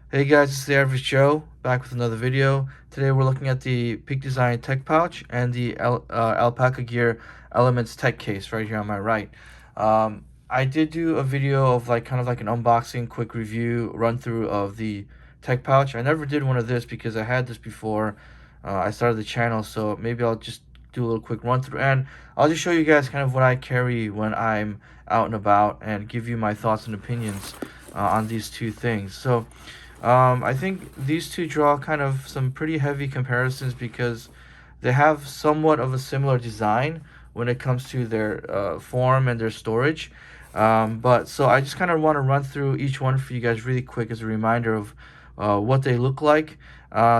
Hey guys, it's the Average Joe, back with another video. Today we're looking at the Peak Design Tech Pouch and the Alpaka Gear Elements Tech Case right here on my right. I did do a video of kind of like an unboxing, quick review, run through of the Tech Pouch. I never did one of this because I had this before I started the channel, so maybe I'll just do a little quick run through and I'll just show you guys kind of what I carry when I'm out and about and give you my thoughts and opinions on these two things. So I think these two draw kind of some pretty heavy comparisons because they have somewhat of a similar design when it comes to their form and their storage. But so I just kind of want to run through each one for you guys really quick as a reminder of what they look like.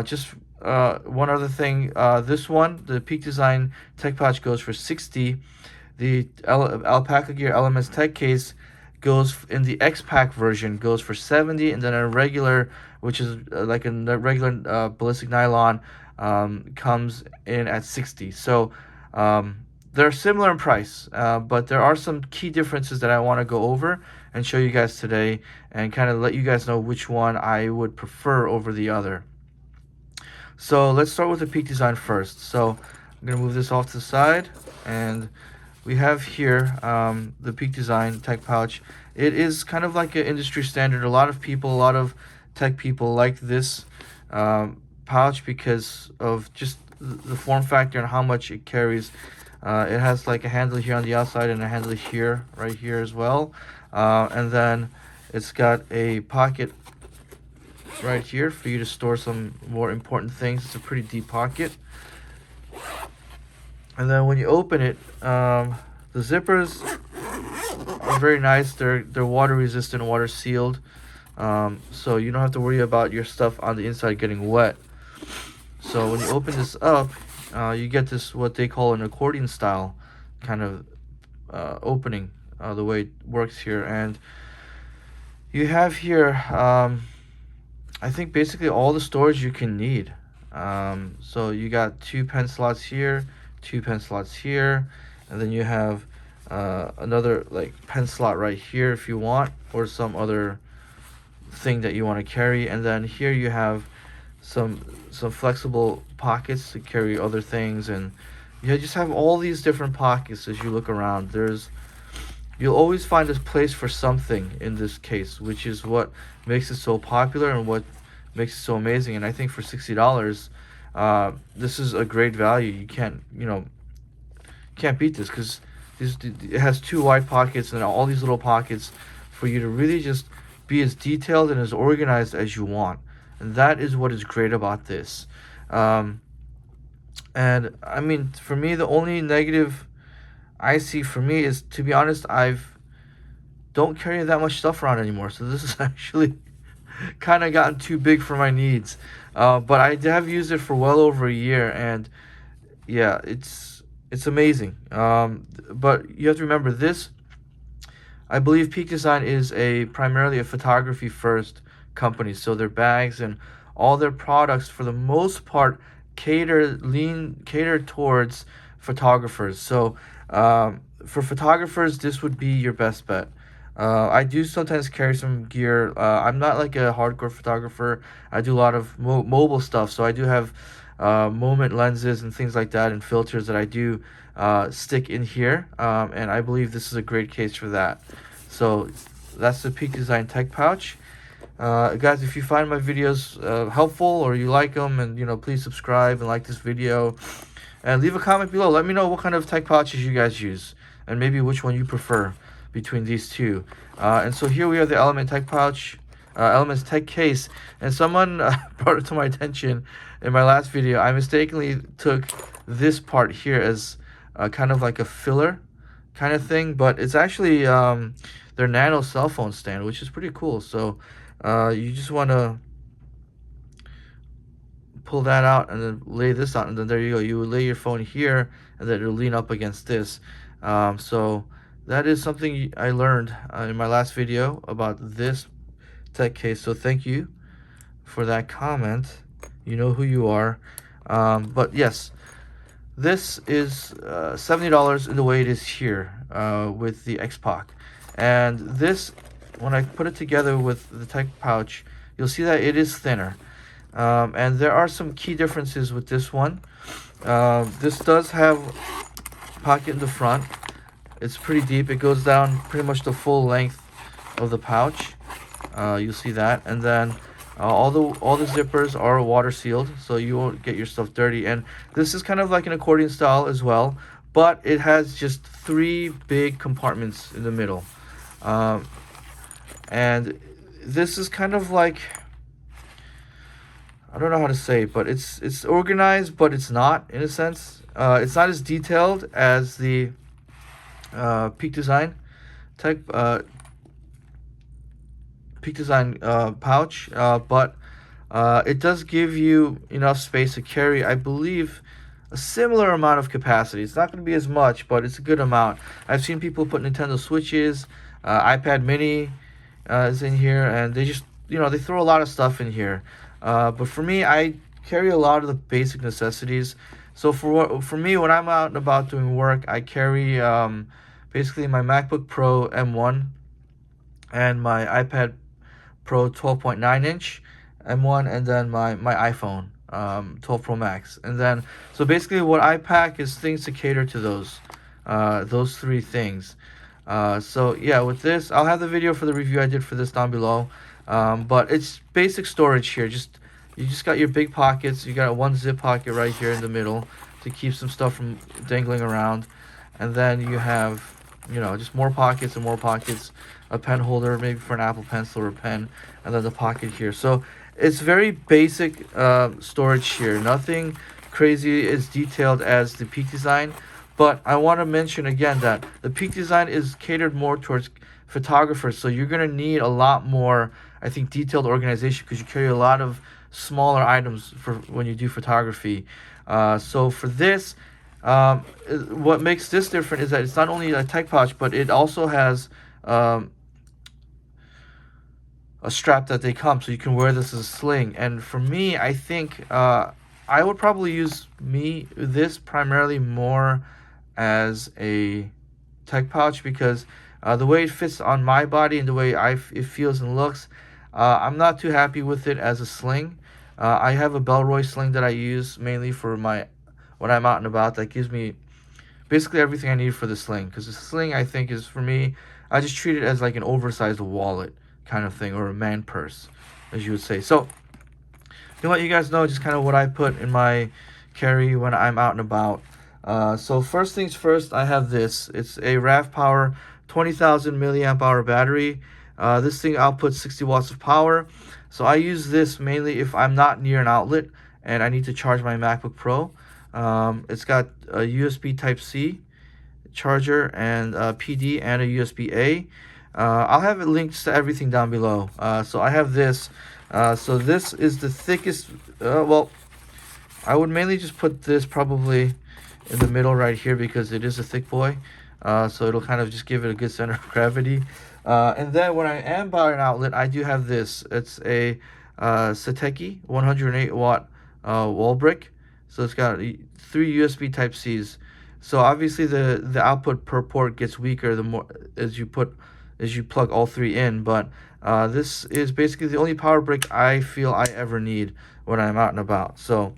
Just one other thing, this one, the Peak Design Tech Pouch goes for 60. The Alpaka Gear Elements Tech Case goes in the X-Pack version goes for 70, and then a regular, which is like a regular ballistic nylon, comes in at 60. So they're similar in price, but there are some key differences that I want to go over and show you guys today and kind of let you guys know which one I would prefer over the other. So let's start with the Peak Design first. So I'm going to move this off to the side, and we have here the Peak Design Tech Pouch. It is kind of like an industry standard. A lot of people, a lot of tech people like this pouch because of just the form factor and how much it carries. It has like a handle here on the outside and a handle here, right here as well. And then it's got a pocket right here for you to store some more important things. It's a pretty deep pocket. And then when you open it, the zippers are very nice. They're water resistant, water sealed, so you don't have to worry about your stuff on the inside getting wet. So when you open this up, you get this what they call an accordion style kind of opening, the way it works here. And you have here I think basically all the storage you can need. So you got 2 pen slots here, 2 pen slots here, and then you have another like pen slot right here if you want, or some other thing that you want to carry. And then here you have some flexible pockets to carry other things, and you just have all these different pockets as you look around. You'll always find a place for something in this case, which is what makes it so popular and what makes it so amazing. And I think for $60, this is a great value. You can't beat this because it has 2 wide pockets and all these little pockets for you to really just be as detailed and as organized as you want. And that is what is great about this. And I mean, for me, the only negative I see for me is, to be honest, don't carry that much stuff around anymore. So this is actually kind of gotten too big for my needs. But I have used it for well over a year, and yeah, it's amazing. But you have to remember this. I believe Peak Design is primarily a photography first company. So their bags and all their products, for the most part, cater towards photographers. So for photographers, this would be your best bet. I do sometimes carry some gear. I'm not like a hardcore photographer. I do a lot of mobile stuff, so I do have moment lenses and things like that, and filters that I do stick in here, and I believe this is a great case for that. So that's the Peak Design Tech Pouch. Guys, if you find my videos helpful or you like them, and please subscribe and like this video, and leave a comment below. Let me know what kind of tech pouches you guys use, and maybe which one you prefer between these two. And so here we have the Elements Tech Case, and someone brought it to my attention in my last video. I mistakenly took this part here as kind of like a filler kind of thing, but it's actually their nano cell phone stand, which is pretty cool. So you just want to pull that out and then lay this out, and then there you go. You would lay your phone here, and then it'll lean up against this. So that is something I learned in my last video about this tech case. So thank you for that comment. You know who you are. But yes, this is $70 in the way it is here with the X-Pac. And this, when I put it together with the tech pouch, you'll see that it is thinner. And there are some key differences with this one. This does have pocket in the front. It's pretty deep. It goes down pretty much the full length of the pouch. You'll see that. And then all the zippers are water sealed, so you won't get your stuff dirty. And this is kind of like an accordion style as well, but it has just 3 big compartments in the middle. And this is kind of like, I don't know how to say it, but it's organized, but it's not, in a sense. It's not as detailed as the Peak Design type Peak Design pouch, but it does give you enough space to carry, I believe, a similar amount of capacity. It's not going to be as much, but it's a good amount. I've seen people put Nintendo Switches, iPad Mini is in here, and they just, they throw a lot of stuff in here. But for me, I carry a lot of the basic necessities. So for me, when I'm out and about doing work, I carry basically my MacBook Pro M1 and my iPad Pro 12.9 inch M1, and then my iPhone 12 Pro Max. And then, so basically what I pack is things to cater to those 3 things. So yeah, with this, I'll have the video for the review I did for this down below. But it's basic storage here. You just got your big pockets. You got 1 zip pocket right here in the middle to keep some stuff from dangling around. And then you have, just more pockets and more pockets. A pen holder, maybe for an Apple Pencil or a pen, and then the pocket here. So it's very basic storage here. Nothing crazy as detailed as the Peak Design. But I want to mention again that the Peak Design is catered more towards photographers. So you're going to need a lot more, I think, detailed organization, because you carry a lot of smaller items for when you do photography. So for this, what makes this different is that it's not only a tech pouch, but it also has a strap that they come, so you can wear this as a sling. And for me, I think I would probably use this primarily more as a tech pouch, because the way it fits on my body and the way it feels and looks, I'm not too happy with it as a sling. I have a Bellroy sling that I use mainly for when I'm out and about. That gives me basically everything I need for the sling, because the sling, I think, is, for me, I just treat it as like an oversized wallet kind of thing, or a man purse, as you would say. So to let you guys know just kind of what I put in my carry when I'm out and about. So first things first, I have this. It's a RAV Power 20,000 milliamp hour battery. This thing outputs 60 watts of power. So I use this mainly if I'm not near an outlet and I need to charge my MacBook Pro. It's got a USB Type-C charger and PD and a USB-A. I'll have it linked to everything down below. So I have this. So this is the thickest. Well, I would mainly just put this probably in the middle right here, because it is a thick boy. So it'll kind of just give it a good center of gravity. And then when I am by an outlet, I do have this. It's a Satechi 108 watt wall brick. So it's got 3 USB Type-Cs. So obviously the output per port gets weaker the more as you plug all 3 in. But this is basically the only power brick I feel I ever need when I'm out and about. So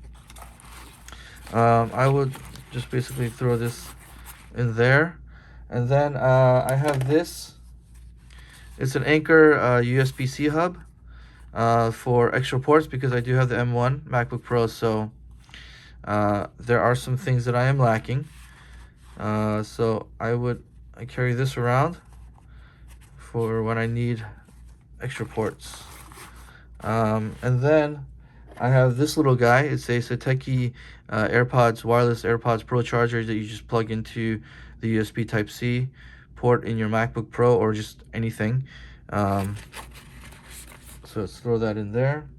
I would just basically throw this in there. And then I have this. It's an Anchor USB-C hub for extra ports, because I do have the M1 MacBook Pro. So there are some things that I am lacking. So I carry this around for when I need extra ports. And then I have this little guy. It's a Satechi wireless Airpods Pro Charger that you just plug into the USB Type-C port in your MacBook Pro, or just anything. So let's throw that in there.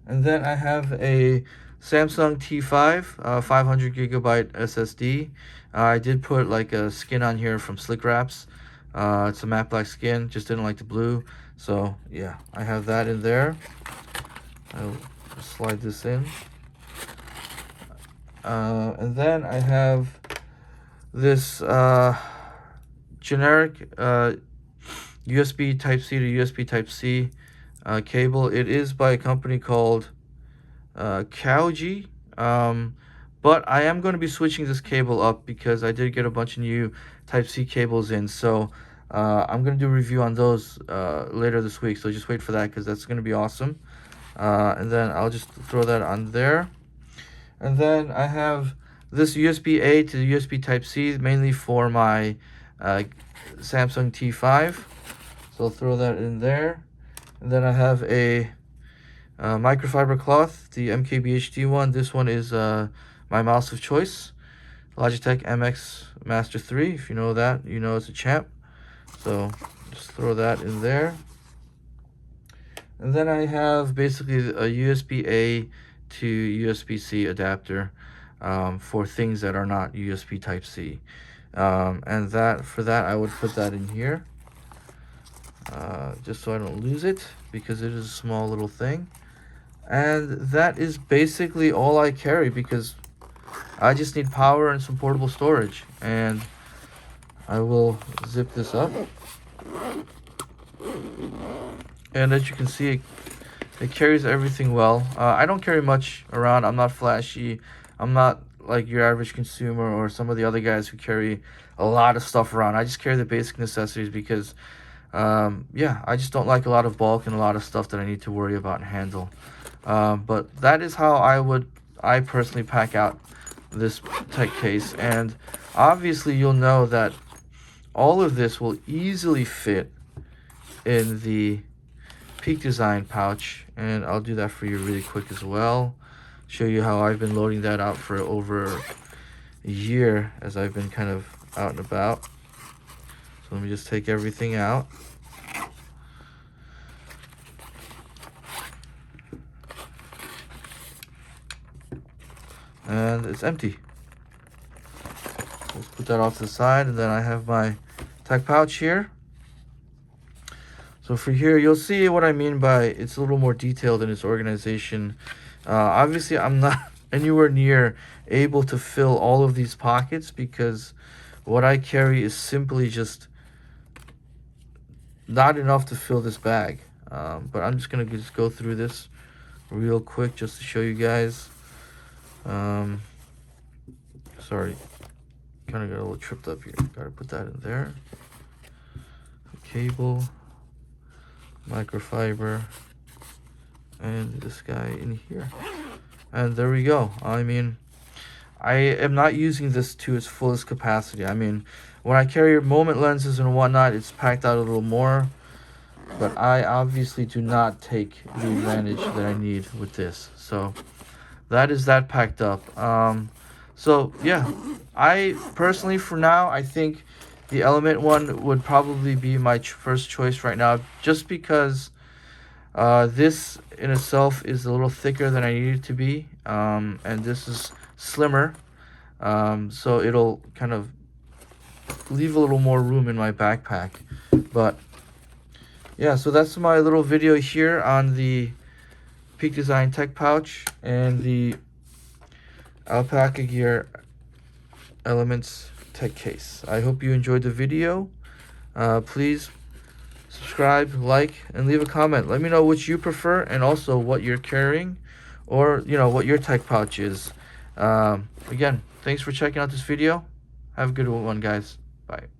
And then I have a Samsung T5 500 gigabyte SSD. I did put like a skin on here from Slick Wraps. It's a matte black skin, just didn't like the blue. So yeah, I have that in there. I'll slide this in. And then I have this generic USB Type-C to USB Type-C cable. It is by a company called Kauji. But I am going to be switching this cable up because I did get a bunch of new Type-C cables in. So I'm going to do a review on those later this week. So just wait for that because that's going to be awesome. And then I'll just throw that on there. And then I have this USB-A to the USB Type-C, mainly for my Samsung T5. So I'll throw that in there. And then I have a microfiber cloth, the MKBHD one. This one is my mouse of choice, Logitech MX Master 3. If you know that, you know it's a champ. So just throw that in there. And then I have basically a USB-A to USB-C adapter for things that are not USB Type-C. And for that I would put that in here just so I don't lose it, because it is a small little thing. And that is basically all I carry, because I just need power and some portable storage. And I will zip this up. And as you can see, it carries everything well. I don't carry much around. I'm not flashy. I'm not like your average consumer or some of the other guys who carry a lot of stuff around. I just carry the basic necessities because, yeah, I just don't like a lot of bulk and a lot of stuff that I need to worry about and handle. But that is how I personally pack out this tech case. And obviously you'll know that all of this will easily fit in the Peak Design pouch, and I'll do that for you really quick as well. Show you how I've been loading that out for over a year as I've been kind of out and about. So let me just take everything out. And it's empty. Let's put that off to the side, and then I have my tech pouch here. So for here, you'll see what I mean by it's a little more detailed in its organization. Obviously, I'm not anywhere near able to fill all of these pockets because what I carry is simply just not enough to fill this bag. But I'm just going to just go through this real quick just to show you guys. Sorry, kind of got a little tripped up here. Got to put that in there. Cable, microfiber, and this guy in here, and there we go. I mean, I am not using this to its fullest capacity. I mean, when I carry moment lenses and whatnot, it's packed out a little more, but I obviously do not take the advantage that I need with this. So that is that packed up. So yeah, I personally, for now, I think the Element one would probably be my first choice right now, just because this in itself is a little thicker than I need it to be, and this is slimmer, so it'll kind of leave a little more room in my backpack. But yeah, so that's my little video here on the Peak Design Tech Pouch and the Alpaka Gear Elements Tech Case. I hope you enjoyed the video. Please subscribe, like, and leave a comment. Let me know which you prefer and also what you're carrying, or what your tech pouch is. Again, thanks for checking out this video. Have a good one, guys. Bye.